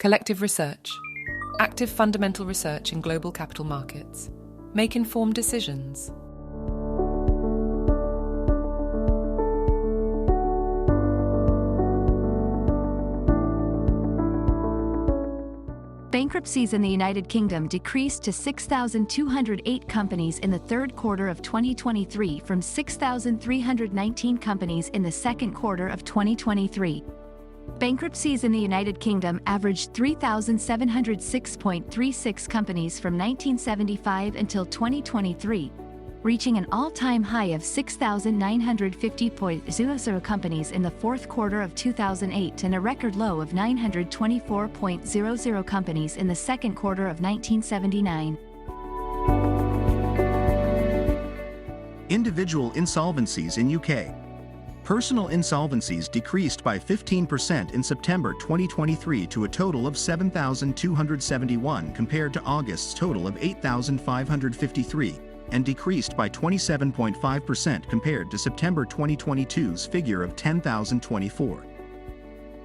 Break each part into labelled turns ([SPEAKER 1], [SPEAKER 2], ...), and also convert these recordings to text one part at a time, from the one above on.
[SPEAKER 1] Collective research. Active fundamental research in global capital markets. Make informed decisions.
[SPEAKER 2] Bankruptcies in the United Kingdom decreased to 6,208 companies in the third quarter of 2023 from 6,319 companies in the second quarter of 2023. Bankruptcies in the United Kingdom averaged 3,706.36 companies from 1975 until 2023, reaching an all-time high of 6,950.00 companies in the fourth quarter of 2008 and a record low of 924.00 companies in the second quarter of 1979.
[SPEAKER 3] Individual insolvencies in UK. Personal insolvencies decreased by 15% in September 2023 to a total of 7,271 compared to August's total of 8,553. And decreased by 27.5% compared to September 2022's figure of 10,024.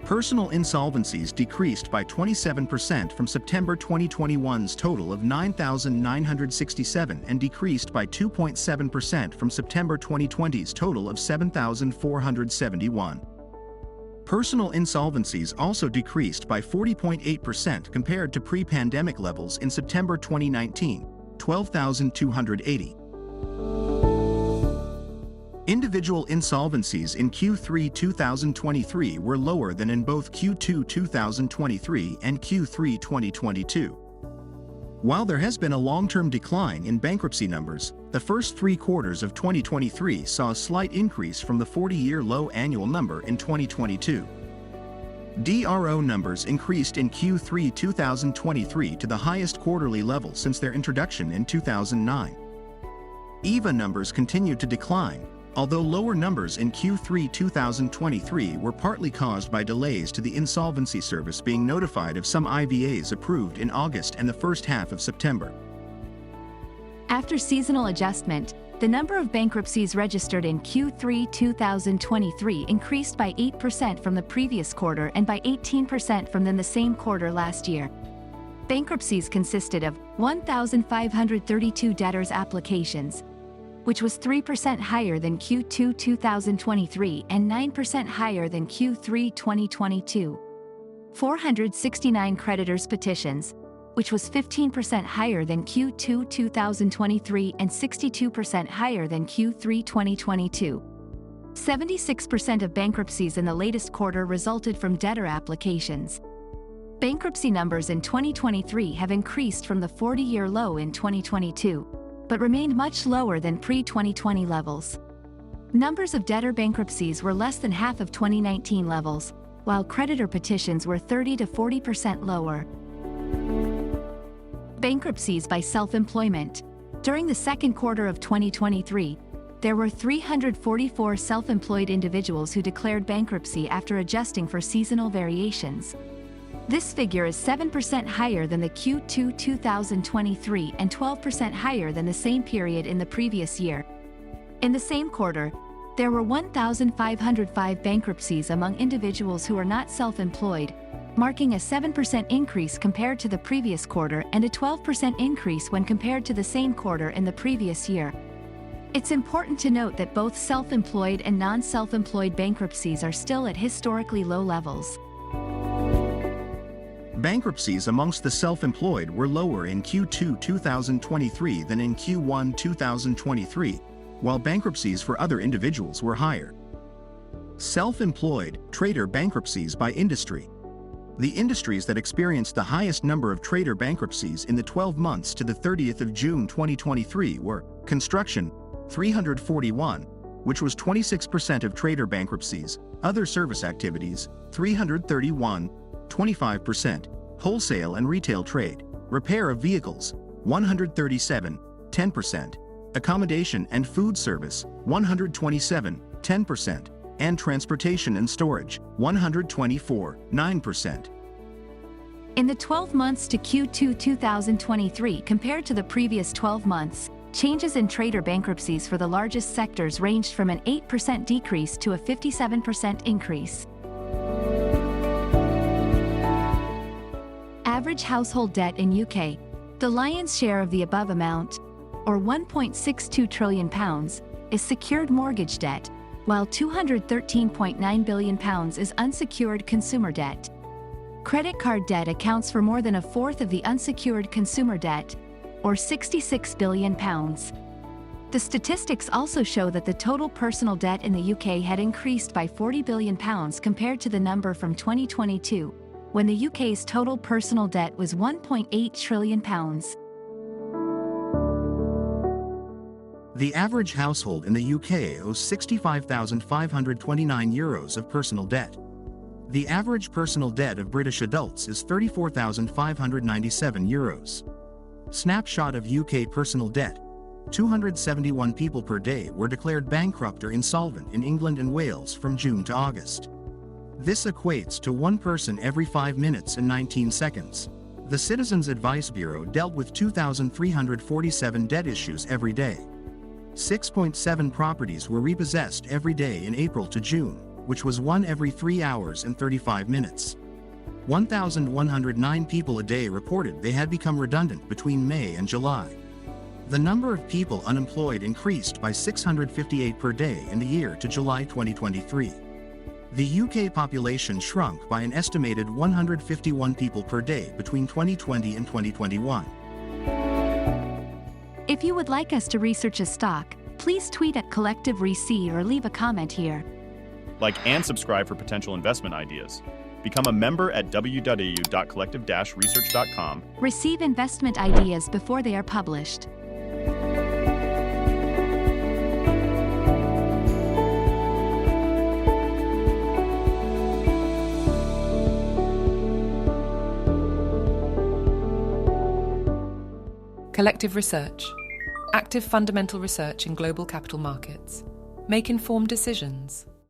[SPEAKER 3] Personal insolvencies decreased by 27% from September 2021's total of 9,967 and decreased by 2.7% from September 2020's total of 7,471. Personal insolvencies also decreased by 40.8% compared to pre-pandemic levels in September 2019. 12,280. Individual insolvencies in Q3 2023 were lower than in both Q2 2023 and Q3 2022. While there has been a long-term decline in bankruptcy numbers, the first 3 quarters of 2023 saw a slight increase from the 40-year low annual number in 2022. DRO numbers increased in Q3 2023 to the highest quarterly level since their introduction in 2009. EVA numbers continued to decline, although lower numbers in Q3 2023 were partly caused by delays to the insolvency service being notified of some IVAs approved in August and the first half of September.
[SPEAKER 2] After seasonal adjustment, the number of bankruptcies registered in Q3 2023 increased by 8% from the previous quarter and by 18% from the same quarter last year. Bankruptcies consisted of 1,532 debtors' applications, which was 3% higher than Q2 2023 and 9% higher than Q3 2022. 469 creditors' petitions, which was 15% higher than Q2 2023 and 62% higher than Q3 2022. 76% of bankruptcies in the latest quarter resulted from debtor applications. Bankruptcy numbers in 2023 have increased from the 40-year low in 2022, but remained much lower than pre-2020 levels. Numbers of debtor bankruptcies were less than half of 2019 levels, while creditor petitions were 30 to 40% lower. Bankruptcies by self-employment. During the second quarter of 2023, there were 344 self-employed individuals who declared bankruptcy after adjusting for seasonal variations. This figure is 7% higher than the Q2 2023 and 12% higher than the same period in the previous year. In the same quarter, there were 1,505 bankruptcies among individuals who are not self-employed, marking a 7% increase compared to the previous quarter and a 12% increase when compared to the same quarter in the previous year. It's important to note that both self-employed and non-self-employed bankruptcies are still at historically low levels.
[SPEAKER 3] Bankruptcies amongst the self-employed were lower in Q2 2023 than in Q1 2023, while bankruptcies for other individuals were higher. Self-employed trader bankruptcies by industry. The industries that experienced the highest number of trader bankruptcies in the 12 months to the 30th of June 2023 were construction, 341, which was 26% of trader bankruptcies, other service activities, 331, 25%, wholesale and retail trade, repair of vehicles, 137, 10%, accommodation and food service, 127, 10%, and transportation and storage, 124, 9%.
[SPEAKER 2] In the 12 months to Q2 2023 compared to the previous 12 months, changes in trader bankruptcies for the largest sectors ranged from an 8% decrease to a 57% increase. Average household debt in UK. The lion's share of the above amount, or £1.62 trillion, is secured mortgage debt, while £213.9 billion is unsecured consumer debt. Credit card debt accounts for more than a fourth of the unsecured consumer debt, or £66 billion. The statistics also show that the total personal debt in the UK had increased by £40 billion compared to the number from 2022, when the UK's total personal debt was £1.8 trillion.
[SPEAKER 3] The average household in the UK owes €65,529 of personal debt. The average personal debt of British adults is €34,597. Snapshot of UK personal debt. 271 people per day were declared bankrupt or insolvent in England and Wales from June to August. This equates to one person every 5 minutes and 19 seconds. The Citizens Advice Bureau dealt with 2,347 debt issues every day. 6.7 properties were repossessed every day in April to June, which was one every 3 hours and 35 minutes. 1,109 people a day reported they had become redundant between May and July. The number of people unemployed increased by 658 per day in the year to July 2023. The UK population shrunk by an estimated 151 people per day between 2020 and 2021.
[SPEAKER 2] If you would like us to research a stock, please tweet at Collective REC or leave a comment here.
[SPEAKER 4] Like and subscribe for potential investment ideas. Become a member at www.collective-research.com.
[SPEAKER 2] Receive investment ideas before they are published.
[SPEAKER 1] Collective Research. Active fundamental research in global capital markets. Make informed decisions.